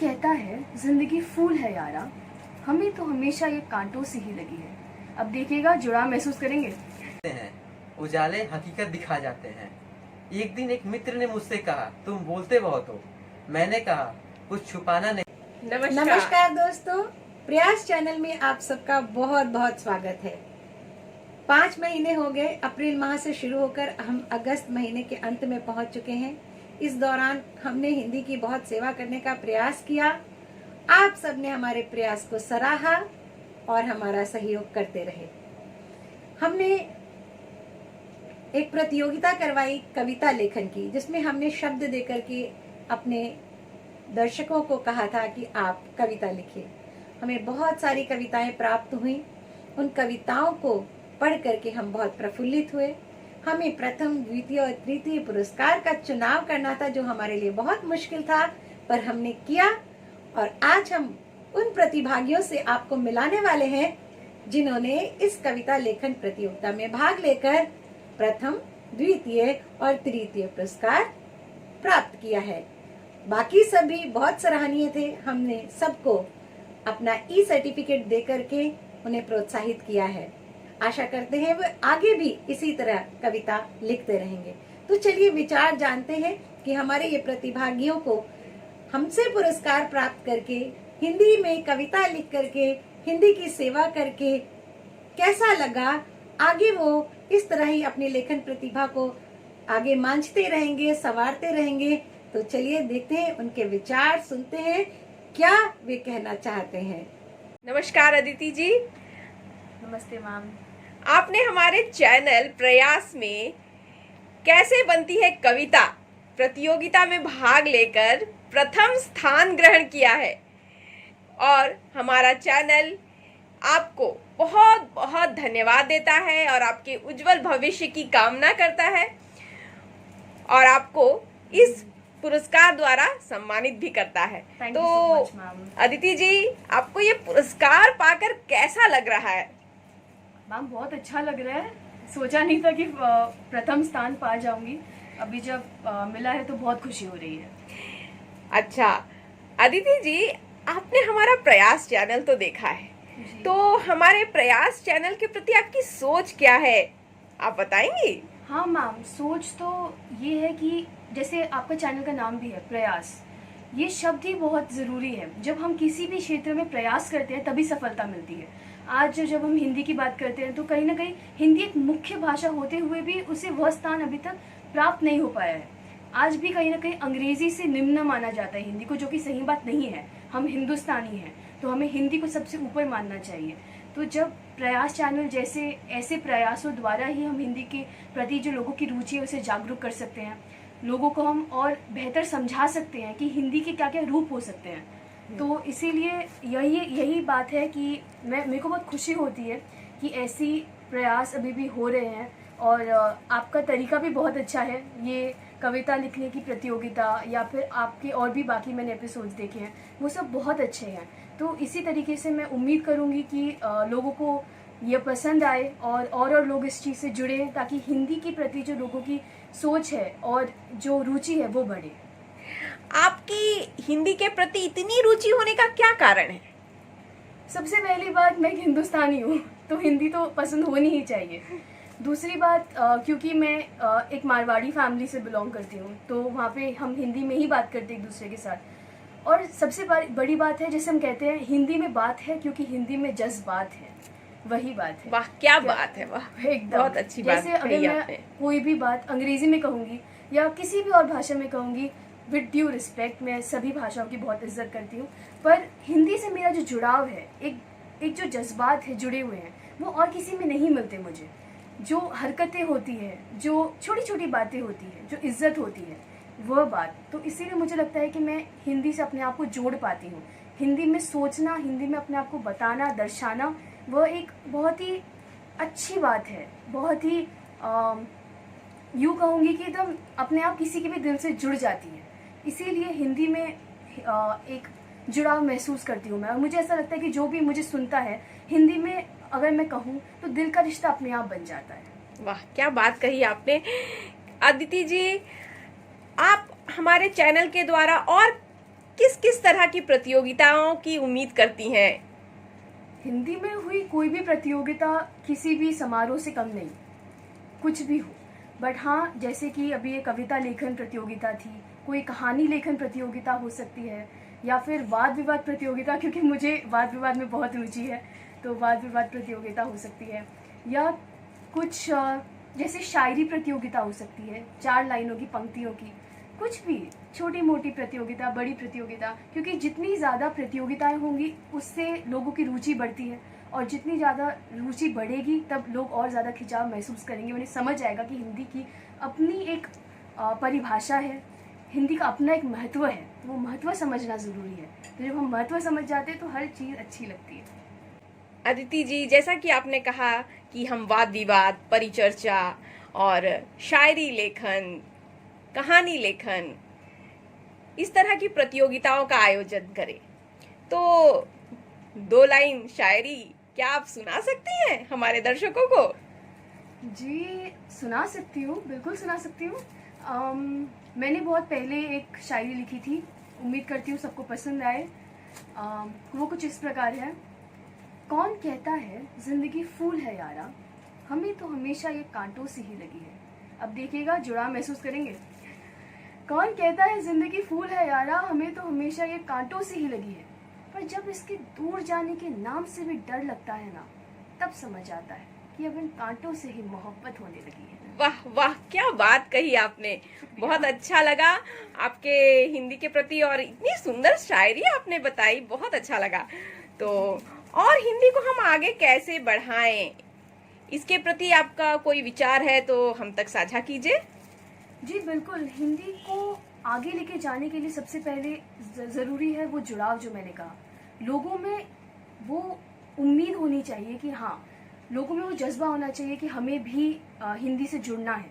कहता है जिंदगी फूल है यारा, हमें तो हमेशा ये कांटों से ही लगी है। अब देखिएगा जुड़ाव महसूस करेंगे। हैं उजाले हकीकत दिखा जाते हैं। एक दिन एक मित्र ने मुझसे कहा, तुम बोलते बहुत हो। मैंने कहा, कुछ छुपाना नहीं। नमस्कार दोस्तों, प्रयास चैनल में आप सबका बहुत बहुत स्वागत है। 5 महीने हो गए, अप्रैल माह से शुरू होकर हम अगस्त महीने के अंत में पहुंच चुके हैं। इस दौरान हमने हिंदी की बहुत सेवा करने का प्रयास किया। आप सबने हमारे प्रयास को सराहा और हमारा सहयोग करते रहे। हमने एक प्रतियोगिता करवाई कविता लेखन की, जिसमें हमने शब्द देकर के अपने दर्शकों को कहा था कि आप कविता लिखिए। हमें बहुत सारी कविताएं प्राप्त हुई। उन कविताओं को पढ़ करके हम बहुत प्रफुल्लित हुए। हमें प्रथम, द्वितीय और तृतीय पुरस्कार का चुनाव करना था, जो हमारे लिए बहुत मुश्किल था, पर हमने किया। और आज हम उन प्रतिभागियों से आपको मिलाने वाले हैं जिन्होंने इस कविता लेखन प्रतियोगिता में भाग लेकर प्रथम, द्वितीय और तृतीय पुरस्कार प्राप्त किया है। बाकी सभी बहुत सराहनीय थे। हमने सबको अपना ई सर्टिफिकेट दे करके उन्हें प्रोत्साहित किया है। आशा करते हैं वो आगे भी इसी तरह कविता लिखते रहेंगे। तो चलिए विचार जानते हैं कि हमारे ये प्रतिभागियों को हमसे पुरस्कार प्राप्त करके, हिंदी में कविता लिख करके, हिंदी की सेवा करके कैसा लगा। आगे वो इस तरह ही अपनी लेखन प्रतिभा को आगे मांझते रहेंगे, संवारते रहेंगे। तो चलिए देखते हैं उनके विचार, सुनते हैं क्या वे कहना चाहते हैं। नमस्कार अदिति जी। नमस्ते मैम। आपने हमारे चैनल प्रयास में कैसे बनती है कविता प्रतियोगिता में भाग लेकर प्रथम स्थान ग्रहण किया है, और हमारा चैनल आपको बहुत बहुत धन्यवाद देता है और आपके उज्जवल भविष्य की कामना करता है, और आपको इस पुरस्कार द्वारा सम्मानित भी करता है। तो अदिति जी, आपको ये पुरस्कार पाकर कैसा लग रहा है? मैम बहुत अच्छा लग रहा है। सोचा नहीं था कि प्रथम स्थान पा जाऊंगी। अभी जब मिला है तो बहुत खुशी हो रही है। अच्छा अदिति जी, आपने हमारा प्रयास चैनल तो देखा है, तो हमारे प्रयास चैनल के प्रति आपकी सोच क्या है, आप बताएंगी? हाँ मैम, सोच तो ये है कि जैसे आपका चैनल का नाम भी है प्रयास, ये शब्द ही बहुत ज़रूरी है। जब हम किसी भी क्षेत्र में प्रयास करते हैं तभी सफलता मिलती है। आज जब हम हिंदी की बात करते हैं तो कहीं ना कहीं हिंदी एक मुख्य भाषा होते हुए भी उसे वह स्थान अभी तक प्राप्त नहीं हो पाया है। आज भी कहीं ना कहीं अंग्रेजी से निम्न माना जाता है हिंदी को, जो कि सही बात नहीं है। हम हिंदुस्तानी हैं तो हमें हिंदी को सबसे ऊपर मानना चाहिए। तो जब प्रयास चैनल जैसे ऐसे प्रयासों द्वारा ही हम हिंदी के प्रति जो लोगों की रुचि है उसे जागरूक कर सकते हैं, लोगों को हम और बेहतर समझा सकते हैं कि हिंदी के क्या क्या रूप हो सकते हैं। तो इसीलिए यही बात है कि मेरे को बहुत खुशी होती है कि ऐसी प्रयास अभी भी हो रहे हैं। और आपका तरीका भी बहुत अच्छा है, ये कविता लिखने की प्रतियोगिता या फिर आपके और भी बाकी मैंने एपिसोड्स देखे हैं, वो सब बहुत अच्छे हैं। तो इसी तरीके से मैं उम्मीद करूँगी कि लोगों को ये पसंद आए और लोग इस चीज़ से जुड़े, ताकि हिंदी के प्रति जो लोगों की सोच है और जो रुचि है वो बढ़े। आपकी हिंदी के प्रति इतनी रुचि होने का क्या कारण है? सबसे पहली बात, मैं एक हिंदुस्तानी हूँ तो हिंदी तो पसंद होनी ही चाहिए। दूसरी बात, क्योंकि मैं एक मारवाड़ी फैमिली से बिलोंग करती हूँ, तो वहाँ पे हम हिंदी में ही बात करते हैं एक दूसरे के साथ। और सबसे बड़ी बात है, जैसे हम कहते हैं हिंदी में बात है क्योंकि हिंदी में जज्बात है, वही बात है। वाह क्या बात है, वाह एकदम बहुत अच्छी बात जैसे अगर मैं कोई भी बात अंग्रेजी में कहूँगी या किसी भी और भाषा में कहूँगी, विद ड्यू रिस्पेक्ट, मैं सभी भाषाओं की बहुत इज्जत करती हूँ, पर हिंदी से मेरा जो जुड़ाव है, एक जो जज्बात है जुड़े हुए हैं, वो और किसी में नहीं मिलते मुझे। जो हरकतें होती हैं, जो छोटी छोटी बातें होती हैं, जो इज्जत होती है, वह बात। तो इसीलिए मुझे लगता है कि मैं हिंदी से अपने आप को जोड़ पाती हूँ। हिंदी में सोचना, हिंदी में अपने आप को बताना, दर्शाना, वह एक बहुत ही अच्छी बात है। बहुत ही यूँ कहूँगी कि एकदम अपने आप किसी के भी दिल से जुड़ जाती है। इसीलिए हिंदी में एक जुड़ाव महसूस करती हूँ मैं, और मुझे ऐसा लगता है कि जो भी मुझे सुनता है हिंदी में, अगर मैं कहूँ तो दिल का रिश्ता अपने आप बन जाता है। वाह क्या बात कही आपने। अदिति जी, आप हमारे चैनल के द्वारा और किस किस तरह की प्रतियोगिताओं की उम्मीद करती हैं? हिंदी में हुई कोई भी प्रतियोगिता किसी भी समारोह से कम नहीं, कुछ भी हो। बट हाँ, जैसे कि अभी ये कविता लेखन प्रतियोगिता थी, कोई कहानी लेखन प्रतियोगिता हो सकती है, या फिर वाद विवाद प्रतियोगिता, क्योंकि मुझे वाद विवाद में बहुत रुचि है, तो वाद विवाद प्रतियोगिता हो सकती है, या कुछ जैसे शायरी प्रतियोगिता हो सकती है, 4 लाइनों की पंक्तियों की, कुछ भी छोटी मोटी प्रतियोगिता, बड़ी प्रतियोगिता, क्योंकि जितनी ज़्यादा प्रतियोगिताएं होंगी उससे लोगों की रुचि बढ़ती है, और जितनी ज़्यादा रुचि बढ़ेगी तब लोग और ज़्यादा खिंचाव महसूस करेंगे, उन्हें समझ आएगा कि हिंदी की अपनी एक परिभाषा है, हिंदी का अपना एक महत्व है, वो महत्व समझना ज़रूरी है। तो जब हम महत्व समझ जाते हैं तो हर चीज़ अच्छी लगती है। अदिति जी, जैसा कि आपने कहा कि हम वाद विवाद, परिचर्चा और शायरी लेखन, कहानी लेखन, इस तरह की प्रतियोगिताओं का आयोजन करें, तो 2 लाइन शायरी क्या आप सुना सकती हैं हमारे दर्शकों को? जी, सुना सकती हूँ, बिल्कुल सुना सकती हूँ। मैंने बहुत पहले एक शायरी लिखी थी, उम्मीद करती हूँ सबको पसंद आए। वो कुछ इस प्रकार है। कौन कहता है जिंदगी फूल है यारा, हमें तो हमेशा ये कांटों से ही लगी है। अब देखिएगा, जुड़ाव महसूस करेंगे। कौन कहता है जिंदगी फूल है यारा, हमें तो हमेशा ये कांटों से ही लगी है, पर जब इसके दूर जाने के नाम से भी डर लगता है ना, तब समझ आता है कि अब इन कांटों से ही मोहब्बत होने लगी है। वाह वाह, क्या बात कही आपने, बहुत अच्छा लगा आपके हिंदी के प्रति, और इतनी सुंदर शायरी आपने बताई, बहुत अच्छा लगा। तो और हिंदी को हम आगे कैसे बढ़ाएं, इसके प्रति आपका कोई विचार है तो हम तक साझा कीजिए। जी बिल्कुल, हिंदी को आगे लेके जाने के लिए सबसे पहले ज़रूरी है वो जुड़ाव, जो मैंने कहा। लोगों में वो उम्मीद होनी चाहिए कि हाँ, लोगों में वो जज्बा होना चाहिए कि हमें भी हिंदी से जुड़ना है।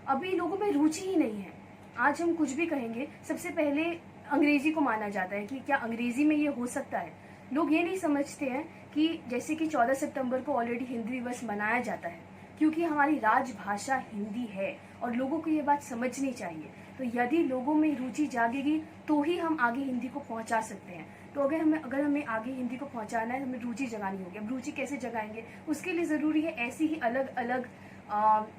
अभी लोगों में रुचि ही नहीं है। आज हम कुछ भी कहेंगे, सबसे पहले अंग्रेजी को माना जाता है कि क्या अंग्रेजी में ये हो सकता है। लोग ये नहीं समझते हैं कि जैसे कि 14 सितंबर को ऑलरेडी हिंदी दिवस मनाया जाता है, क्योंकि हमारी राजभाषा हिंदी है और लोगों को ये बात समझनी चाहिए। तो यदि लोगों में रुचि जागेगी तो ही हम आगे हिंदी को पहुंचा सकते हैं। तो अगर हमें आगे हिंदी को पहुंचाना है, हमें रुचि जगानी होगी। अब रुचि कैसे जगाएंगे, उसके लिए ज़रूरी है ऐसी ही अलग अलग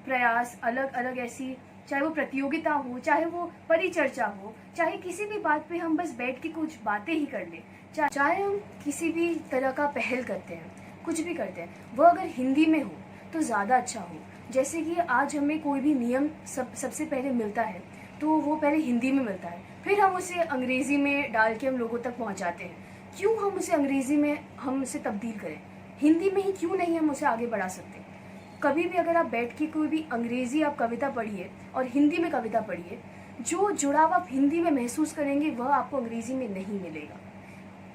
प्रयास, अलग अलग ऐसी, चाहे वो प्रतियोगिता हो, चाहे वो परिचर्चा हो, चाहे किसी भी बात पे हम बस बैठ के कुछ बातें ही कर लें, चाहे हम किसी भी तरह का पहल करते हैं, कुछ भी करते हैं, वो अगर हिंदी में हो तो ज़्यादा अच्छा हो। जैसे कि आज हमें कोई भी नियम सबसे पहले मिलता है तो वो पहले हिंदी में मिलता है, फिर हम उसे अंग्रेज़ी में डाल के हम लोगों तक पहुंचाते हैं। क्यों हम उसे अंग्रेज़ी में हम उसे तब्दील करें, हिंदी में ही क्यों नहीं हम उसे आगे बढ़ा सकते। कभी भी अगर आप बैठ के कोई भी अंग्रेज़ी आप कविता पढ़िए और हिंदी में कविता पढ़िए, जो जुड़ाव आप हिंदी में महसूस करेंगे वह आपको अंग्रेज़ी में नहीं मिलेगा।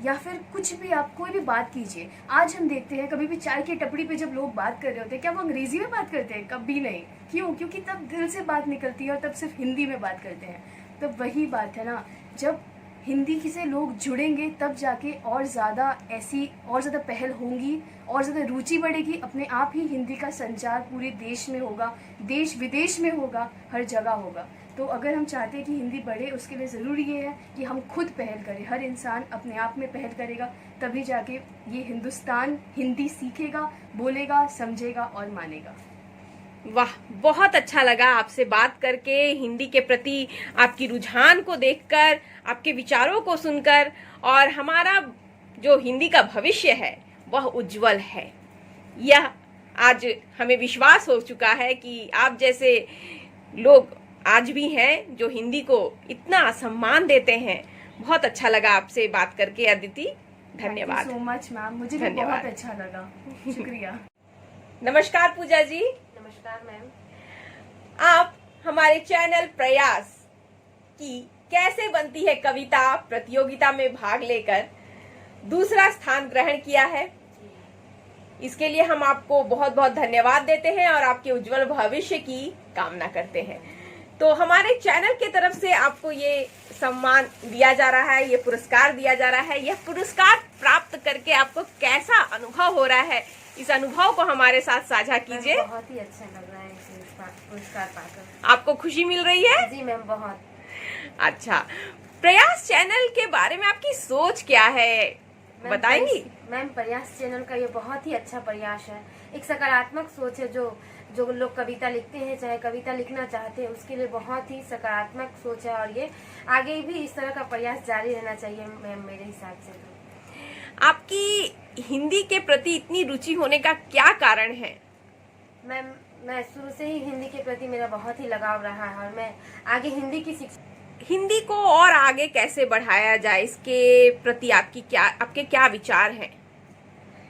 या फिर कुछ भी आप कोई भी बात कीजिए, आज हम देखते हैं कभी भी चाय की टपरी पे जब लोग बात कर रहे होते हैं, क्या वो अंग्रेजी में बात करते हैं? कभी नहीं। क्यों? क्योंकि तब दिल से बात निकलती है और तब सिर्फ हिंदी में बात करते हैं। तो वही बात है ना, जब हिंदी से लोग जुड़ेंगे तब जाके और ज़्यादा पहल होंगी, और ज़्यादा रुचि बढ़ेगी। अपने आप ही हिंदी का संचार पूरे देश में होगा, देश विदेश में होगा, हर जगह होगा। तो अगर हम चाहते हैं कि हिंदी बढ़े, उसके लिए ज़रूरी ये है कि हम खुद पहल करें। हर इंसान अपने आप में पहल करेगा, तभी जाके ये हिंदुस्तान हिंदी सीखेगा, बोलेगा, समझेगा और मानेगा। वाह, बहुत अच्छा लगा आपसे बात करके, हिंदी के प्रति आपकी रुझान को देखकर, आपके विचारों को सुनकर, और हमारा जो हिंदी का भविष्य है वह उज्जवल है। यह आज हमें विश्वास हो चुका है कि आप जैसे लोग आज भी हैं जो हिंदी को इतना सम्मान देते हैं। बहुत अच्छा लगा आपसे बात करके अदिति, धन्यवाद। सो मच मैम, मुझे भी बहुत अच्छा लगा, शुक्रिया। नमस्कार पूजा जी। नमस्कार मैम। आप हमारे चैनल प्रयास की कैसे बनती है कविता प्रतियोगिता में भाग लेकर दूसरा स्थान ग्रहण किया है, इसके लिए हम आपको बहुत बहुत धन्यवाद देते हैं और आपके उज्जवल भविष्य की कामना करते हैं। तो हमारे चैनल की तरफ से आपको ये सम्मान दिया जा रहा है, ये पुरस्कार दिया जा रहा है। यह पुरस्कार प्राप्त करके आपको कैसा अनुभव हो रहा है, इस अनुभव को हमारे साथ साझा कीजिए। बहुत ही अच्छा लग रहा है पुरस्कार पाकर। आपको खुशी मिल रही है? जी मैम, बहुत। अच्छा, प्रयास चैनल के बारे में आपकी सोच क्या है, बताएंगी? मैम, प्रयास चैनल का ये बहुत ही अच्छा प्रयास है। एक सकारात्मक सोच है। जो लोग कविता लिखते हैं, चाहे कविता लिखना चाहते हैं, उसके लिए बहुत ही सकारात्मक सोच है और ये आगे भी इस तरह का प्रयास जारी रहना चाहिए मैम, मेरे हिसाब से। तो आपकी हिंदी के प्रति इतनी रुचि होने का क्या कारण है? मैम, मैं शुरू से ही हिंदी के प्रति मेरा बहुत ही लगाव रहा है और मैं आगे हिंदी की शिक्षा। हिंदी को और आगे कैसे बढ़ाया जाए, इसके प्रति आपके क्या विचार हैं?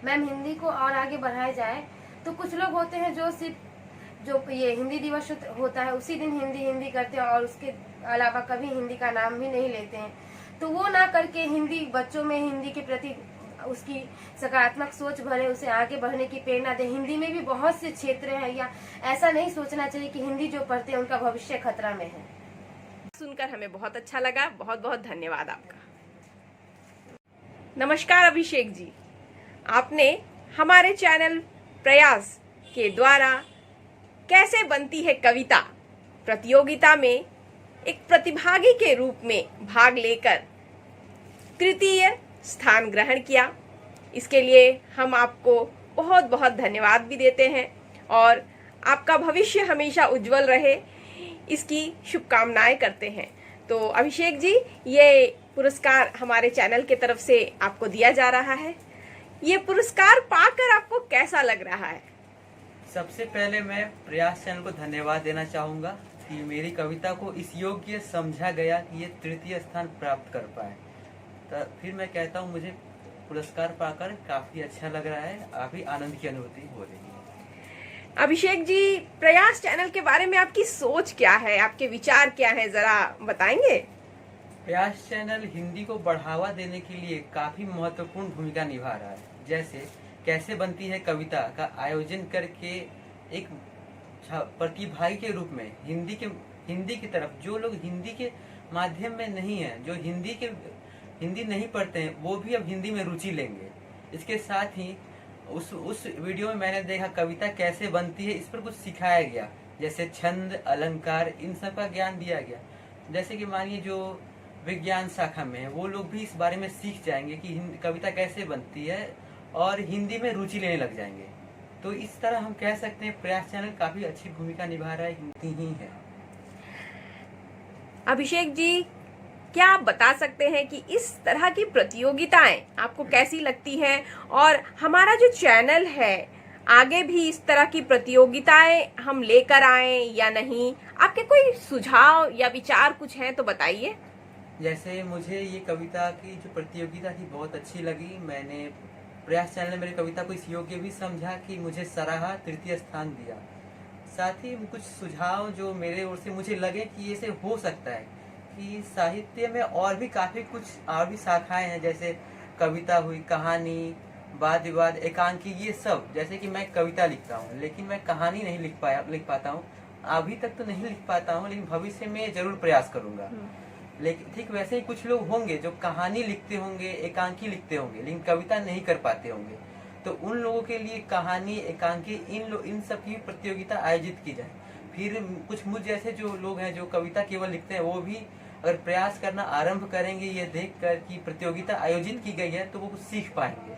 मैम, हिंदी को और आगे बढ़ाया जाए तो कुछ लोग होते हैं जो सिर्फ जो ये हिंदी दिवस होता है उसी दिन हिंदी करते हैं और उसके अलावा कभी हिंदी का नाम भी नहीं लेते हैं। तो वो ना करके हिंदी बच्चों में हिंदी के प्रति उसकी सकारात्मक सोच भरे, उसे आगे बढ़ने की प्रेरणा दे। हिंदी में भी बहुत से क्षेत्र हैं, या ऐसा नहीं सोचना चाहिए कि हिंदी जो पढ़ते हैं उनका भविष्य खतरा में है। सुनकर हमें बहुत अच्छा लगा। बहुत बहुत धन्यवाद आपका। नमस्कार अभिषेक जी, आपने हमारे चैनल प्रयास के द्वारा कैसे बनती है कविता प्रतियोगिता में एक प्रतिभागी के रूप में भाग लेकर तृतीय स्थान ग्रहण किया। इसके लिए हम आपको बहुत बहुत धन्यवाद भी देते हैं और आपका भविष्य हमेशा उज्जवल रहे, इसकी शुभकामनाएं करते हैं। तो अभिषेक जी, ये पुरस्कार हमारे चैनल की तरफ से आपको दिया जा रहा है। ये पुरस्कार पाकर आपको कैसा लग रहा है? सबसे पहले मैं प्रयास चैनल को धन्यवाद देना चाहूँगा कि मेरी कविता को इस योग्य समझा गया कि ये तृतीय स्थान प्राप्त कर पाए। तो फिर मैं कहता हूँ मुझे पुरस्कार पाकर काफ़ी अच्छा लग रहा है, काफ़ी आनंद की अनुभूति हो रही है। अभिषेक जी, प्रयास चैनल के बारे में आपकी सोच क्या है, आपके विचार क्या है, जरा बताएंगे? प्रयास चैनल हिंदी को बढ़ावा देने के लिए काफ़ी महत्वपूर्ण भूमिका निभा रहा है। जैसे कैसे बनती है कविता का आयोजन करके एक प्रतिभागी के रूप में हिंदी की तरफ जो लोग हिंदी के माध्यम में नहीं है, जो हिंदी नहीं पढ़ते हैं, वो भी अब हिंदी में रुचि लेंगे। इसके साथ ही उस वीडियो में मैंने देखा कविता कैसे बनती है, इस पर कुछ सिखाया गया, जैसे छंद, अलंकार, इन सब का ज्ञान दिया गया। जैसे कि मानिए जो विज्ञान शाखा में है वो लोग भी इस बारे में सीख जाएंगे कि कविता कैसे बनती है और हिंदी में रुचि लेने लग जाएंगे। तो इस तरह हम कह सकते हैं प्रयास चैनल काफी अच्छी भूमिका निभा रहा है, हिंदी ही है। अभिषेक जी, क्या आप बता सकते हैं कि इस तरह की प्रतियोगिताएं आपको कैसी लगती हैं और हमारा जो चैनल है आगे भी इस तरह की प्रतियोगिताएं हम लेकर आए या नहीं? आपके कोई सुझाव या विचार कुछ हैं तो बताइए। जैसे मुझे ये कविता की जो प्रतियोगिता थी बहुत अच्छी लगी। मैंने प्रयास चैनल ने मेरी कविता को इस योग्य भी समझा कि मुझे सराहा, तृतीय स्थान दिया। साथ ही कुछ सुझाव जो मेरे ओर से मुझे लगे कि ऐसे हो सकता है कि साहित्य में और भी काफी कुछ और भी शाखाएं हैं, जैसे कविता हुई, कहानी, वाद विवाद, एकांकी, ये सब। जैसे कि मैं कविता लिखता हूँ लेकिन मैं कहानी नहीं लिख पाता हूँ, अभी तक तो नहीं लिख पाता हूँ, लेकिन भविष्य में जरूर प्रयास करूंगा। लेकिन ठीक वैसे ही कुछ लोग होंगे जो कहानी लिखते होंगे, एकांकी लिखते होंगे, लेकिन कविता नहीं कर पाते होंगे। तो उन लोगों के लिए कहानी, एकांकी, इन सब की प्रतियोगिता आयोजित की जाए। फिर कुछ मुझ जैसे जो लोग हैं जो कविता केवल लिखते हैं, वो भी अगर प्रयास करना आरंभ करेंगे ये देखकर कि प्रतियोगिता आयोजित की गई है तो वो कुछ सीख पाएंगे।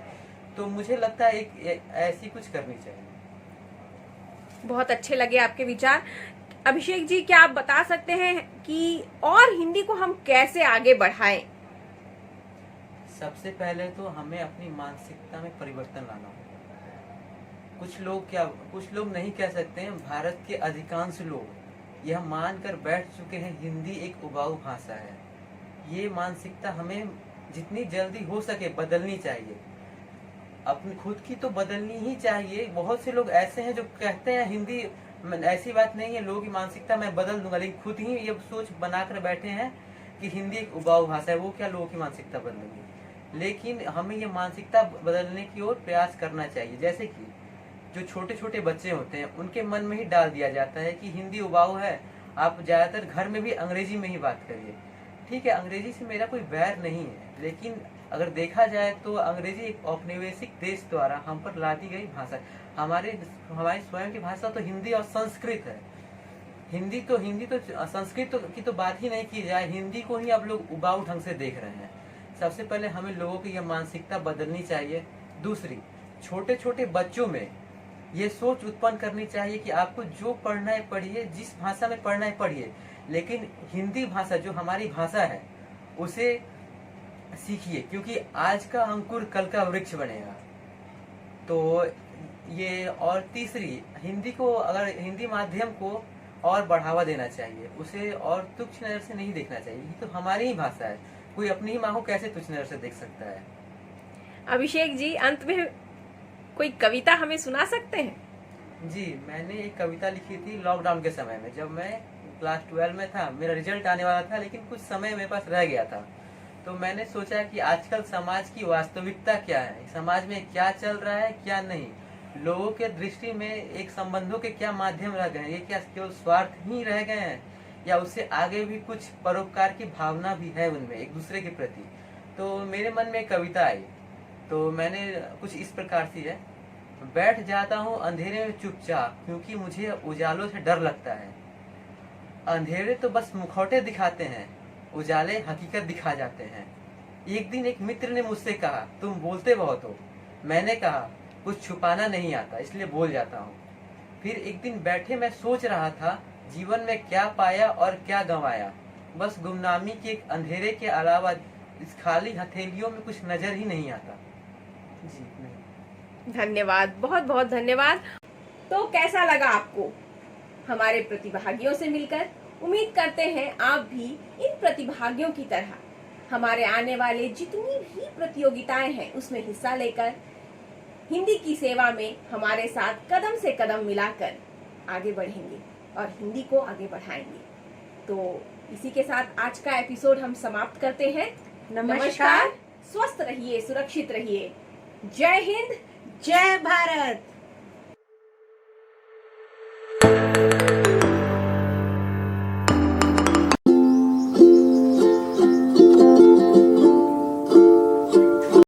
तो मुझे लगता है एक ऐसी कुछ करनी चाहिए। बहुत अच्छे लगे आपके विचार। अभिषेक जी, क्या आप बता सकते हैं कि और हिंदी को हम कैसे आगे बढ़ाएं? सबसे पहले तो हमें अपनी मानसिकता में परिवर्तन लाना होगा। कुछ लोग नहीं कह सकते हैं, भारत के अधिकांश लोग यह मानकर बैठ चुके हैं हिंदी एक उबाऊ भाषा है। ये मानसिकता हमें जितनी जल्दी हो सके बदलनी चाहिए। अपनी खुद की तो बदलनी ही चाहिए। बहुत से लोग ऐसे हैं जो कहते हैं हिंदी, ऐसी बात नहीं है, लोगों की मानसिकता मैं बदल दूंगा, लेकिन खुद ही ये सोच बनाकर बैठे हैं कि हिंदी एक उबाऊ भाषा है। वो क्या लोगों की मानसिकता बदलेंगे? लेकिन हमें ये मानसिकता बदलने की ओर प्रयास करना चाहिए। जैसे कि जो छोटे छोटे बच्चे होते हैं उनके मन में ही डाल दिया जाता है कि हिंदी उबाऊ है, आप ज्यादातर घर में भी अंग्रेजी में ही बात करिए। ठीक है, अंग्रेजी से मेरा कोई बैर नहीं है, लेकिन अगर देखा जाए तो अंग्रेजी एक औपनिवेशिक देश द्वारा हम पर लादी गई भाषा। हमारी स्वयं की भाषा तो हिंदी और संस्कृत है। हिंदी तो संस्कृत की तो बात ही नहीं की जाए, हिंदी को ही आप लोग उबाऊ ढंग से देख रहे हैं। सबसे पहले हमें लोगों की यह मानसिकता बदलनी चाहिए। दूसरी, छोटे छोटे बच्चों में ये सोच उत्पन्न करनी चाहिए कि आपको जो पढ़ना है पढ़िए, जिस भाषा में पढ़ना है पढ़िए, लेकिन हिंदी भाषा जो हमारी भाषा है उसे सीखिए, क्योंकि आज का अंकुर कल का वृक्ष बनेगा। तो ये, और तीसरी, हिंदी माध्यम को और बढ़ावा देना चाहिए, उसे और तुच्छ नजर से नहीं देखना चाहिए। ये तो हमारी ही भाषा है, कोई अपनी ही माँ को कैसे तुच्छ नजर से देख सकता है। अभिषेक जी, अंत में कोई कविता हमें सुना सकते हैं? जी, मैंने एक कविता लिखी थी लॉकडाउन के समय में, जब मैं क्लास 12 में था। मेरा रिजल्ट आने वाला था, लेकिन कुछ समय मेरे पास रह गया था। तो मैंने सोचा कि आजकल समाज की वास्तविकता क्या है, समाज में क्या चल रहा है क्या नहीं, लोगों के दृष्टि में एक संबंधों के क्या माध्यम रह गए हैं, ये क्या केवल स्वार्थ ही रह गए हैं या उससे आगे भी कुछ परोपकार की भावना भी है उनमें एक दूसरे के प्रति। तो मेरे मन में एक कविता आई, तो मैंने कुछ इस प्रकार सी है। बैठ जाता हूँ अंधेरे में चुपचाप, क्योंकि मुझे उजालों से डर लगता है। अंधेरे तो बस मुखौटे दिखाते हैं, उजाले हकीकत दिखा जाते हैं। एक दिन एक मित्र ने मुझसे कहा, तुम बोलते बहुत हो। मैंने कहा, कुछ छुपाना नहीं आता, इसलिए बोल जाता हूँ। फिर एक दिन बैठे मैं सोच रहा था, जीवन में क्या पाया और क्या गंवाया। बस गुमनामी के एक अंधेरे के अलावा इस खाली हथेलियों में कुछ नजर ही नहीं आता। जी नहीं। धन्यवाद, बहुत बहुत धन्यवाद। तो कैसा लगा आपको हमारे प्रतिभागियों से मिलकर? उम्मीद करते हैं आप भी इन प्रतिभागियों की तरह हमारे आने वाले जितनी भी प्रतियोगिताएं हैं उसमें हिस्सा लेकर हिंदी की सेवा में हमारे साथ कदम से कदम मिलाकर आगे बढ़ेंगे और हिंदी को आगे बढ़ाएंगे। तो इसी के साथ आज का एपिसोड हम समाप्त करते हैं। नमस्कार। स्वस्थ रहिए, सुरक्षित रहिए। जय हिंद, जय भारत।